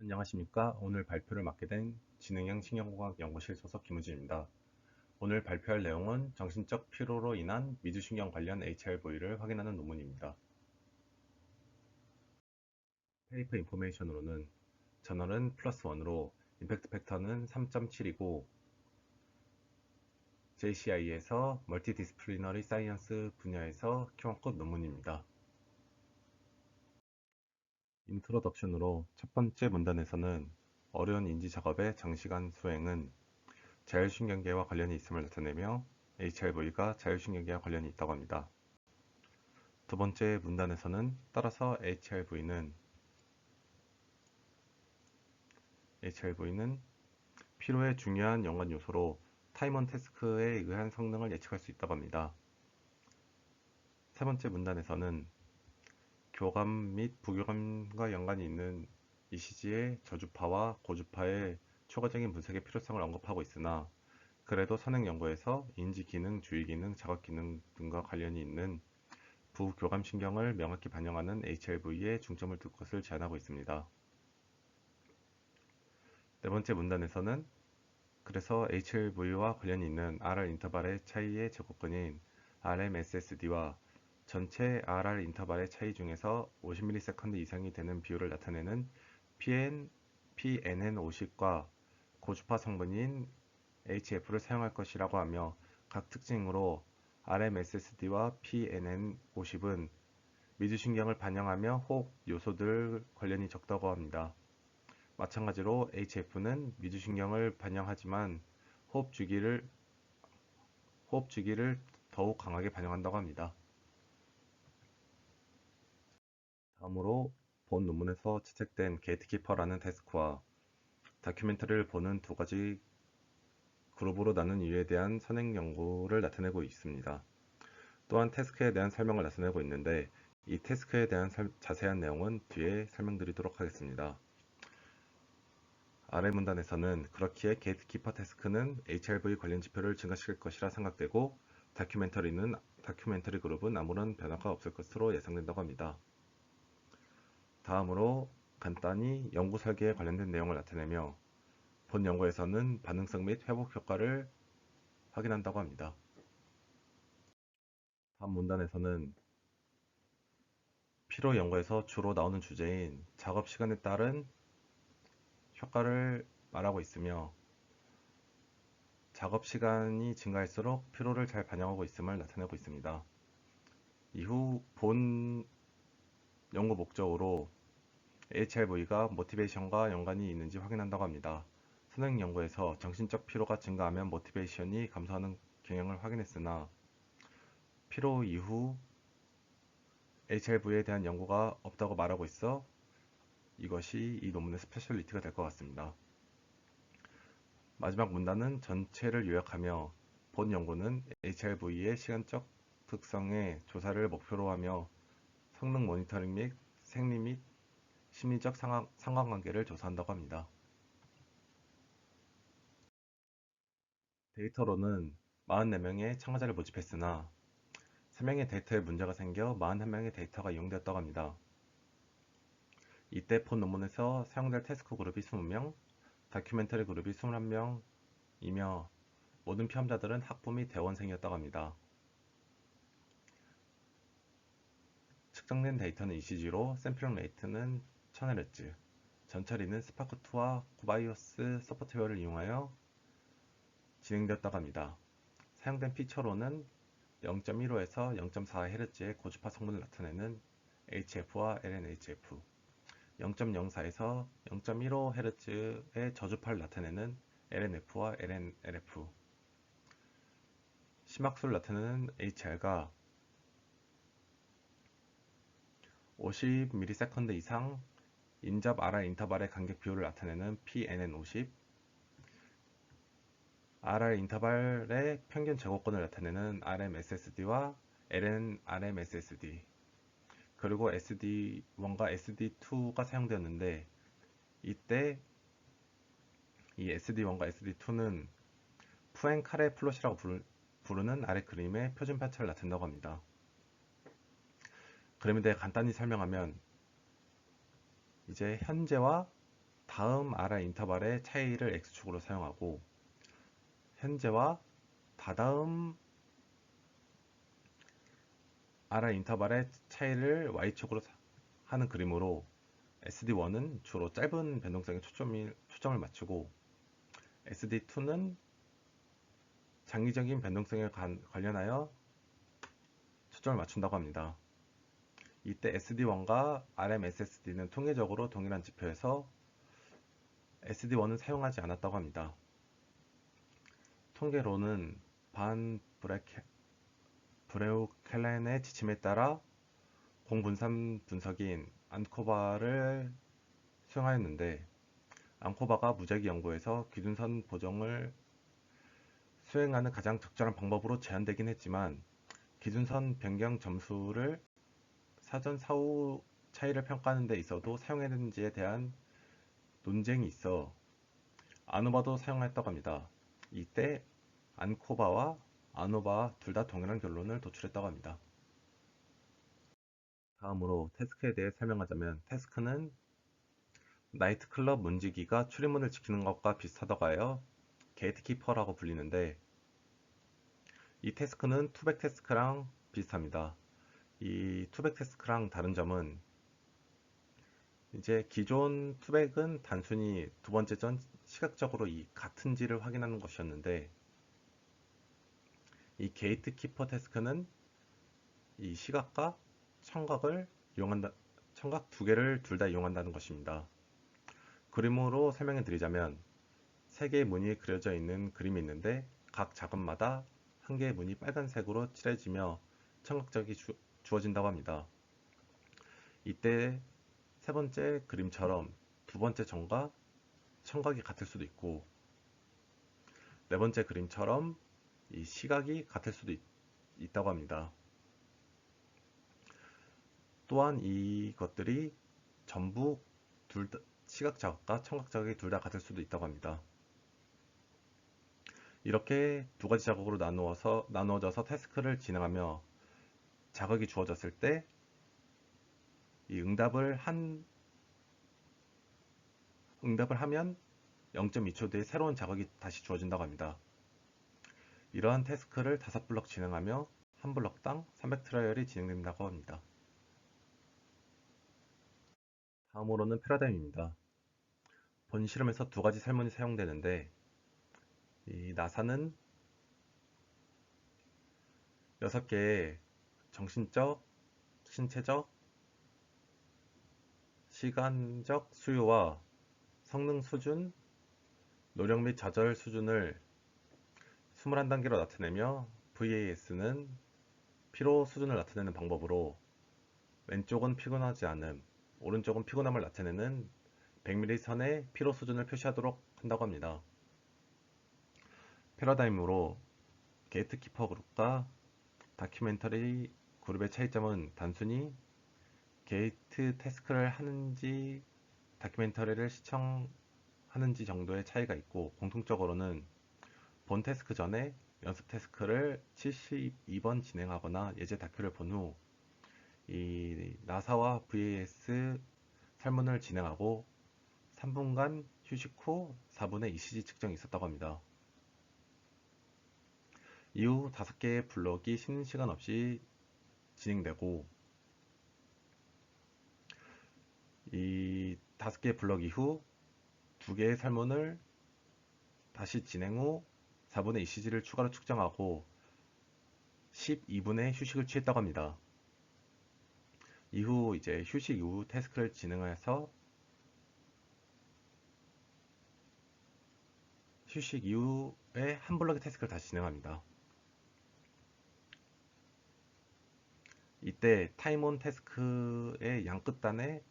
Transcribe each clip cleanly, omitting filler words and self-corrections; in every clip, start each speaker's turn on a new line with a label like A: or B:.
A: 안녕하십니까. 오늘 발표를 맡게 된 지능형 신경공학 연구실 소속 김우진입니다. 오늘 발표할 내용은 정신적 피로로 인한 미주신경 관련 HRV를 확인하는 논문입니다. 페이퍼 인포메이션으로는 저널은 +1으로 임팩트 팩터는 3.7이고 JCI에서 멀티디스플리너리 사이언스 분야에서 Q1급 논문입니다. 인트로덕션으로 첫 번째 문단에서는 어려운 인지 작업의 장시간 수행은 자율신경계와 관련이 있음을 나타내며 HRV가 자율신경계와 관련이 있다고 합니다. 두 번째 문단에서는 따라서 HRV는 피로의 중요한 연관 요소로 타임온 태스크에 의한 성능을 예측할 수 있다고 합니다. 세 번째 문단에서는 교감 및 부교감과 연관이 있는 ECG의 저주파와 고주파의 추가적인 분석의 필요성을 언급하고 있으나 그래도 선행 연구에서 인지 기능, 주의 기능, 자각 기능 등과 관련이 있는 부교감신경을 명확히 반영하는 HRV에 중점을 둘 것을 제안하고 있습니다. 네 번째 문단에서는 그래서 HRV와 관련이 있는 RR 인터벌의 차이의 제곱근인 RMSSD와 전체 RR 인터벌의 차이 중에서 50ms 이상이 되는 비율을 나타내는 PNN50과 고주파 성분인 HF를 사용할 것이라고 하며 각 특징으로 RMSSD와 PNN50은 미주신경을 반영하며 호흡 요소들 관련이 적다고 합니다. 마찬가지로 HF는 미주신경을 반영하지만 호흡 주기를 더욱 강하게 반영한다고 합니다. 다음으로 본 논문에서 채택된 게이트키퍼라는 태스크와 다큐멘터리를 보는 두 가지 그룹으로 나눈 이유에 대한 선행 연구를 나타내고 있습니다. 또한 태스크에 대한 설명을 나타내고 있는데 이 태스크에 대한 자세한 내용은 뒤에 설명드리도록 하겠습니다. 아래 문단에서는 그렇기에 게이트키퍼 태스크는 HRV 관련 지표를 증가시킬 것이라 생각되고 다큐멘터리 그룹은 아무런 변화가 없을 것으로 예상된다고 합니다. 다음으로 간단히 연구 설계에 관련된 내용을 나타내며 본 연구에서는 반응성 및 회복 효과를 확인한다고 합니다. 다음 문단에서는 피로 연구에서 주로 나오는 주제인 작업 시간에 따른 효과를 말하고 있으며 작업 시간이 증가할수록 피로를 잘 반영하고 있음을 나타내고 있습니다. 이후 본 연구 목적으로 HRV가 모티베이션과 연관이 있는지 확인한다고 합니다. 선행 연구에서 정신적 피로가 증가하면 모티베이션이 감소하는 경향을 확인했으나 피로 이후 HRV에 대한 연구가 없다고 말하고 있어 이것이 이 논문의 스페셜리티가 될 것 같습니다. 마지막 문단은 전체를 요약하며 본 연구는 HRV의 시간적 특성의 조사를 목표로 하며 성능 모니터링 및 생리 및 심리적 상관관계를 조사한다고 합니다. 데이터로는 44명의 참가자를 모집했으나 3명의 데이터에 문제가 생겨 41명의 데이터가 이용되었다고 합니다. 이때 본 논문에서 사용될 태스크 그룹이 20명, 다큐멘터리 그룹이 21명이며 모든 피험자들은 학부 및 대원생이었다고 합니다. 측정된 데이터는 ECG로 샘플링 레이트는 1000Hz, 전처리는 스파크2와 코바이오스 소프트웨어를 이용하여 진행되었다고 합니다. 사용된 피처로는 0.15에서 0.4Hz의 고주파 성분을 나타내는 HF와 LNHF, 0.04에서 0.15Hz의 저주파를 나타내는 LNF와 LNLF, 심박수를 나타내는 HR과 50ms 이상 인접 RR 인터벌의 간격 비율을 나타내는 PNN50, RR 인터벌의 평균 제곱권을 나타내는 RMSSD와 LNRMSSD, 그리고 SD1과 SD2가 사용되었는데 이때 이 SD1과 SD2는 푸앤카레 플롯이라고 부르는 아래 그림의 표준 파츠를 나타낸다고 합니다. 그림에 대해 간단히 설명하면 이제 현재와 다음 RR 인터벌의 차이를 X축으로 사용하고 현재와 다다음 RR 인터벌의 차이를 Y축으로 하는 그림으로 SD1은 주로 짧은 변동성에 초점을 맞추고 SD2는 장기적인 변동성에 관련하여 초점을 맞춘다고 합니다. 이때 SD1과 RMSSD는 통계적으로 동일한 지표에서 SD1은 사용하지 않았다고 합니다. 통계로는 반 브레우켈렌의 지침에 따라 공분산 분석인 안코바를 수행하였는데 안코바가 무작위 연구에서 기준선 보정을 수행하는 가장 적절한 방법으로 제안되긴 했지만 기준선 변경 점수를 사전 사후 차이를 평가하는 데 있어도 사용했는지에 대한 논쟁이 있어 아노바도 사용했다고 합니다. 이때 안코바와 아노바 둘 다 동일한 결론을 도출했다고 합니다. 다음으로 태스크에 대해 설명하자면 태스크는 나이트클럽 문지기가 출입문을 지키는 것과 비슷하다고 하여 게이트키퍼라고 불리는데 이 태스크는 투백 태스크랑 비슷합니다. 이 투백 태스크랑 다른 점은 이제 기존 투백은 단순히 두 번째 전 시각적으로 이 같은지를 확인하는 것이었는데 이 게이트키퍼 태스크는 이 시각과 청각을 이용한다, 청각 두 개를 둘 다 이용한다는 것입니다. 그림으로 설명해 드리자면 세 개의 문이 그려져 있는 그림이 있는데 각 작업마다 한 개의 문이 빨간색으로 칠해지며 청각적이 주어진다고 합니다. 이때 세 번째 그림처럼 두 번째 점과 청각이 같을 수도 있고 네 번째 그림처럼 이 시각이 같을 수도 있다고 합니다. 또한 이것들이 전부 시각 자극과 청각 자극이 둘 다 같을 수도 있다고 합니다. 이렇게 두 가지 자극으로 나누어져서 태스크를 진행하며 자극이 주어졌을 때 이 응답을 하면 0.2초 뒤에 새로운 자극이 다시 주어진다고 합니다. 이러한 태스크를 5블럭 진행하며 한 블럭당 300트라이얼이 진행된다고 합니다. 다음으로는 패러다임입니다. 본 실험에서 두 가지 설문이 사용되는데 이 나사는 6개의 정신적, 신체적, 시간적 수요와 성능 수준, 노력 및 좌절 수준을 21단계로 나타내며 VAS는 피로 수준을 나타내는 방법으로 왼쪽은 피곤하지 않음, 오른쪽은 피곤함을 나타내는 100mm 선의 피로 수준을 표시하도록 한다고 합니다. 패러다임으로 게이트키퍼 그룹과 다큐멘터리 그룹의 차이점은 단순히 게이트 태스크를 하는지 다큐멘터리를 시청하는지 정도의 차이가 있고 공통적으로는 본 태스크 전에 연습 태스크를 72번 진행하거나 예제 다큐를 본 후 이 나사와 VAS 설문을 진행하고 3분간 휴식 후 4분의 ECG 측정이 있었다고 합니다. 이후 5개의 블록이 쉬는 시간 없이 진행되고 이 5개의 블록 이후 2개의 설문을 다시 진행 후 4분의 ECG를 추가로 측정하고 12분의 휴식을 취했다고 합니다. 이후 이제 휴식 이후 태스크를 진행해서 휴식 이후에 한 블럭의 태스크를 다시 진행합니다. 이때 타임온 태스크의 양끝단에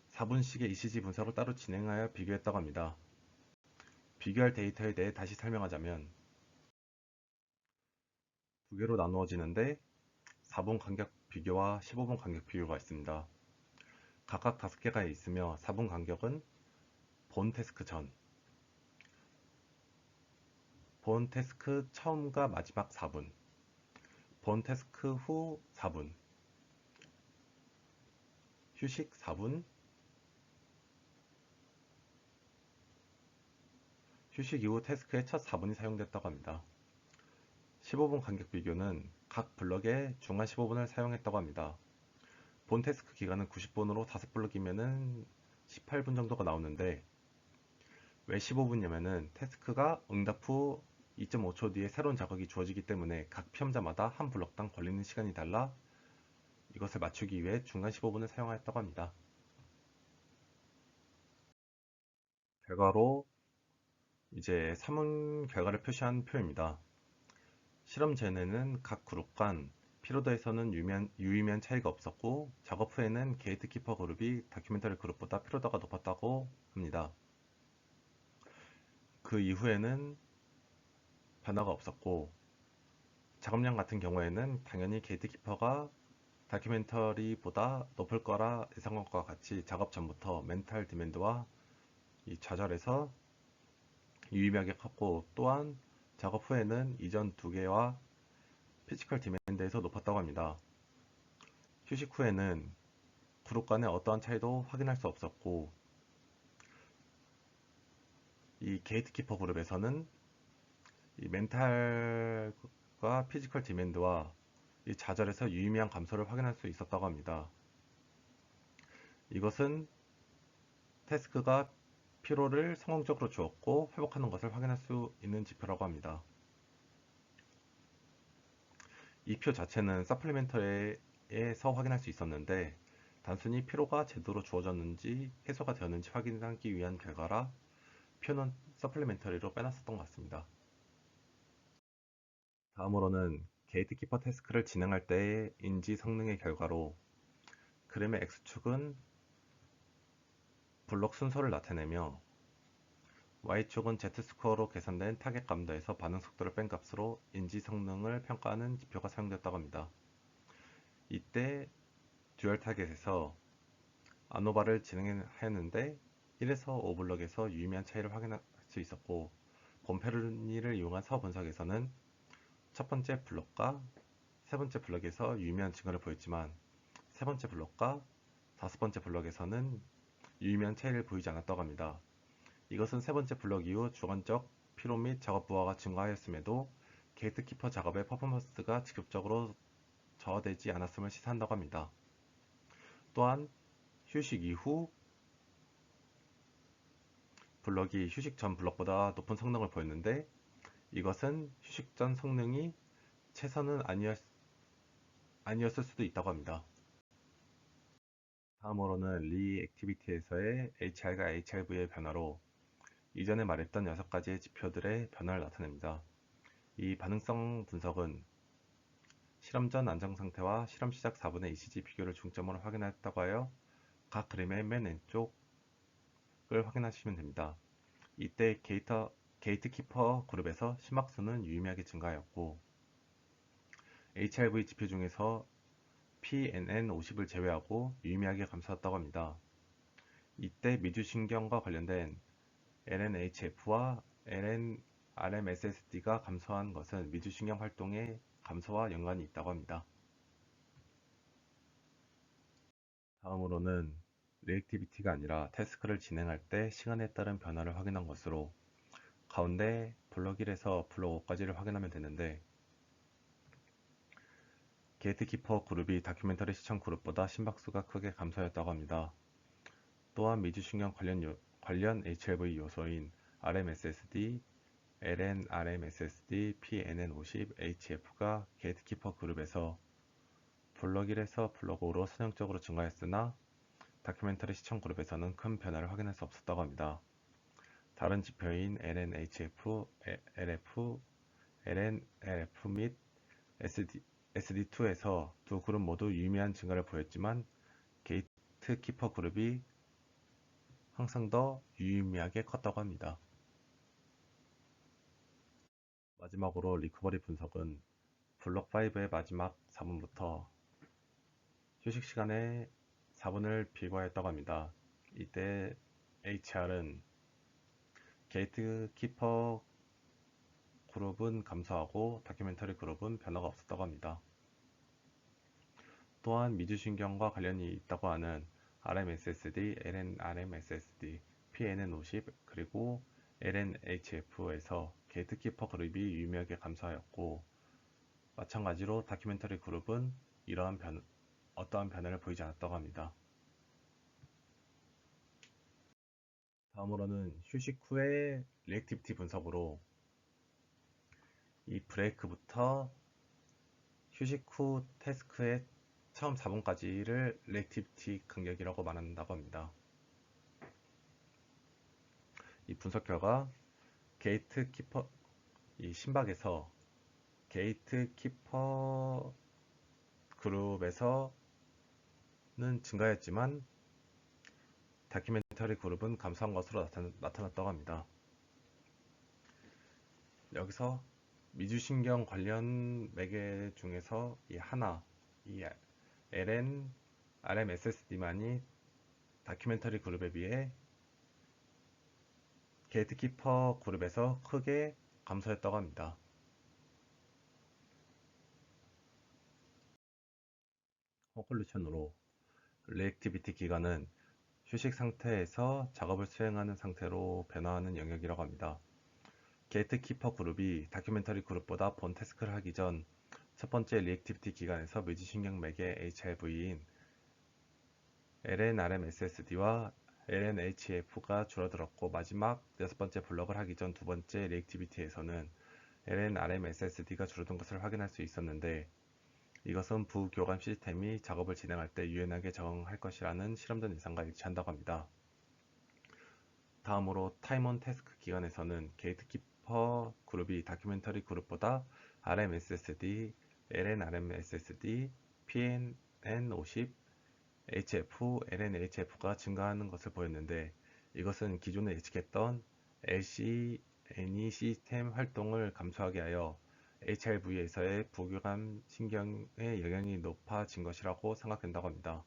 A: 4분씩의 ECG 분석을 따로 진행하여 비교했다고 합니다. 비교할 데이터에 대해 다시 설명하자면 두 개로 나누어지는데 4분 간격 비교와 15분 간격 비교가 있습니다. 각각 5개가 있으며 4분 간격은 본 태스크 전, 본 태스크 처음과 마지막 4분, 본 태스크 후 4분, 휴식 4분, 휴식 이후 태스크의 첫 4분이 사용됐다고 합니다. 15분 간격 비교는 각 블럭에 중간 15분을 사용했다고 합니다. 본 태스크 기간은 90분으로 5블럭이면 18분 정도가 나오는데 왜 15분이냐면은 태스크가 응답 후 2.5초 뒤에 새로운 자극이 주어지기 때문에 각 피험자마다 한 블럭당 걸리는 시간이 달라 이것을 맞추기 위해 중간 15분을 사용하였다고 합니다. 결과로 이제 사문 결과를 표시한 표입니다. 실험 전에는 각 그룹 간 피로도에서는 유의미한 차이가 없었고 작업 후에는 게이트키퍼 그룹이 다큐멘터리 그룹보다 피로도가 높았다고 합니다. 그 이후에는 변화가 없었고 작업량 같은 경우에는 당연히 게이트키퍼가 다큐멘터리보다 높을 거라 예상한 것과 같이 작업 전부터 멘탈 디맨드와 이 좌절에서 유의미하게 컸고 또한 작업 후에는 이전 두 개와 피지컬 디맨드에서 높았다고 합니다. 휴식 후에는 그룹 간의 어떠한 차이도 확인할 수 없었고 이 게이트키퍼 그룹에서는 이 멘탈과 피지컬 디맨드와 이 좌절에서 유의미한 감소를 확인할 수 있었다고 합니다. 이것은 태스크가 피로를 성공적으로 주었고 회복하는 것을 확인할 수 있는 지표라고 합니다. 이 표 자체는 서플리멘터에서 확인할 수 있었는데 단순히 피로가 제대로 주어졌는지 해소가 되었는지 확인하기 위한 결과라 표는 서플리멘터리로 빼놨었던 것 같습니다. 다음으로는 게이트키퍼 태스크를 진행할 때의 인지 성능의 결과로 그램의 X축은 블록 순서를 나타내며 Y축은 Z스코어로 계산된 타겟 감도에서 반응 속도를 뺀 값으로 인지 성능을 평가하는 지표가 사용됐다고 합니다. 이때 듀얼 타겟에서 아노바를 진행하였는데 1에서 5블럭에서 유의미한 차이를 확인할 수 있었고 곰페르니를 이용한 서 분석에서는 첫 번째 블럭과 세 번째 블럭에서 유의미한 증가를 보였지만 세 번째 블럭과 다섯 번째 블럭에서는 유의미한 차이를 보이지 않았다고 합니다. 이것은 세 번째 블럭 이후 주관적 피로 및 작업 부하가 증가하였음에도 게이트키퍼 작업의 퍼포먼스가 직접적으로 저하되지 않았음을 시사한다고 합니다. 또한 휴식 이후 블럭이 휴식 전 블럭보다 높은 성능을 보였는데 이것은 휴식 전 성능이 최선은 아니었을 수도 있다고 합니다. 다음으로는 리액티비티에서의 HR과 HRV의 변화로 이전에 말했던 6가지의 지표들의 변화를 나타냅니다. 이 반응성 분석은 실험 전 안정 상태와 실험 시작 4분의 ECG 비교를 중점으로 확인했다고 하여 각 그림의 맨 왼쪽을 확인하시면 됩니다. 이때 게이트키퍼 그룹에서 심박수는 유의미하게 증가하였고 HRV 지표 중에서 PNN50을 제외하고 유의미하게 감소했다고 합니다. 이때 미두신경과 관련된 LNHF와 LNRMSSD가 감소한 것은 미두신경 활동의 감소와 연관이 있다고 합니다. 다음으로는 리액티비티가 아니라 태스크를 진행할 때 시간에 따른 변화를 확인한 것으로 가운데 블럭 1에서 블럭 5까지를 확인하면 되는데 게이트키퍼 그룹이 다큐멘터리 시청 그룹보다 심박수가 크게 감소하였다고 합니다. 또한 미주신경 관련 HLV 요소인 RMSSD, LNRMSSD, PNN50, HF가 게이트키퍼 그룹에서 블럭 1에서 블럭 5로 선형적으로 증가했으나 다큐멘터리 시청 그룹에서는 큰 변화를 확인할 수 없었다고 합니다. 다른 지표인 LNHF, LF, LNLF 및 SD2에서 두 그룹 모두 유의미한 증가를 보였지만 게이트키퍼 그룹이 항상 더 유의미하게 컸다고 합니다. 마지막으로 리커버리 분석은 블록 5의 마지막 4분부터 휴식 시간의 4분을 비교하였다고 합니다. 이때 HR은 게이트키퍼 그룹은 감소하고 다큐멘터리 그룹은 변화가 없었다고 합니다. 또한 미주신경과 관련이 있다고 하는 RMSSD, LNRMSSD, PNN50 그리고 LNHF에서 게이트키퍼 그룹이 유의미하게 감소하였고, 마찬가지로 다큐멘터리 그룹은 어떠한 변화를 보이지 않았다고 합니다. 다음으로는 휴식 후의 리액티비티 분석으로 이 브레이크부터 휴식 후 태스크의 처음 4분까지를 리액티비티 간격이라고 말한다고 합니다. 이 분석 결과 게이트 키퍼 이 심박에서 게이트 키퍼 그룹에서는 증가했지만 다큐멘터리 그룹은 감소한 것으로 나타났다고 합니다. 여기서 미주신경 관련 매개 중에서 이 LN, RMSSD만이 다큐멘터리 그룹에 비해 게이트키퍼 그룹에서 크게 감소했다고 합니다. 컨클루션으로 리액티비티 기간은 휴식 상태에서 작업을 수행하는 상태로 변화하는 영역이라고 합니다. 게이트키퍼 그룹이 다큐멘터리 그룹보다 본 태스크를 하기 전 첫 번째 리액티비티 기간에서 미주신경 매개 HRV인 LNRMSSD와 LNHF가 줄어들었고, 마지막 여섯 번째 블럭을 하기 전 두 번째 리액티비티에서는 LNRMSSD가 줄어든 것을 확인할 수 있었는데, 이것은 부교감 시스템이 작업을 진행할 때 유연하게 적응할 것이라는 실험전 예상과 일치한다고 합니다. 다음으로 타임-온 태스크 기간에서는 게이트키퍼 그룹이 다큐멘터리 그룹보다 RMSSD, LNRMSSD, PNN50, HF, LNHF가 증가하는 것을 보였는데, 이것은 기존에 예측했던 LCNE 시스템 활동을 감소하게 하여 HRV에서의 부교감 신경의 영향이 높아진 것이라고 생각된다고 합니다.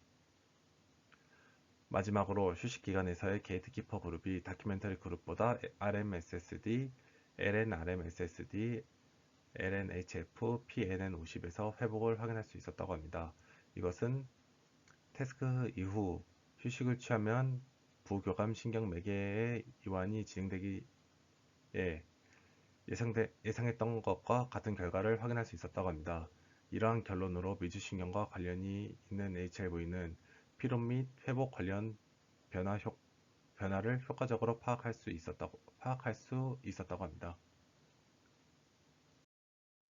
A: 마지막으로 휴식 기간에서의 게이트키퍼 그룹이 다큐멘터리 그룹보다 RMSSD, LNRMSSD, LNHF, PNN50에서 회복을 확인할 수 있었다고 합니다. 이것은 태스크 이후 휴식을 취하면 부교감 신경 매개의 이완이 진행되기에 예상했던 것과 같은 결과를 확인할 수 있었다고 합니다. 이러한 결론으로 미주신경과 관련이 있는 HRV는 피로 및 회복 관련 변화를 효과적으로 파악할 수 있었다고 합니다.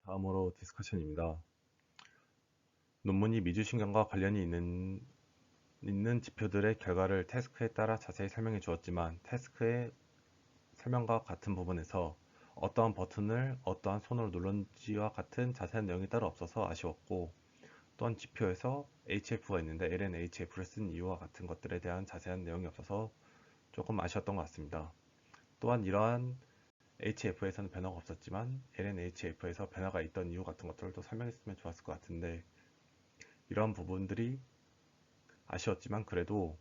A: 다음으로 디스커션입니다. 논문이 미주신경과 관련이 있는 지표들의 결과를 태스크에 따라 자세히 설명해 주었지만, 태스크의 설명과 같은 부분에서 어떠한 버튼을 어떠한 손으로 눌렀는지와 같은 자세한 내용이 따로 없어서 아쉬웠고, 또한 지표에서 HF가 있는데 LNHF를 쓴 이유와 같은 것들에 대한 자세한 내용이 없어서 조금 아쉬웠던 것 같습니다. 또한 이러한 HF에서는 변화가 없었지만 LNHF에서 변화가 있던 이유 같은 것들도 설명했으면 좋았을 것 같은데, 이러한 부분들이 아쉬웠지만 그래도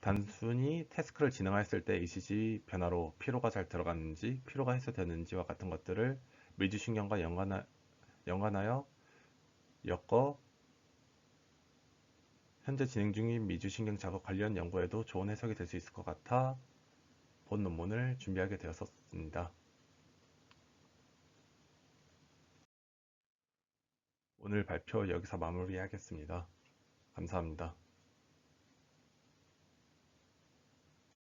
A: 단순히 태스크를 진행했을 때 ECG 변화로 피로가 잘 들어갔는지, 피로가 해소되는지와 같은 것들을 미주신경과 연관하여 엮어 현재 진행 중인 미주신경 작업 관련 연구에도 좋은 해석이 될 수 있을 것 같아 본 논문을 준비하게 되었습니다. 오늘 발표 여기서 마무리하겠습니다. 감사합니다.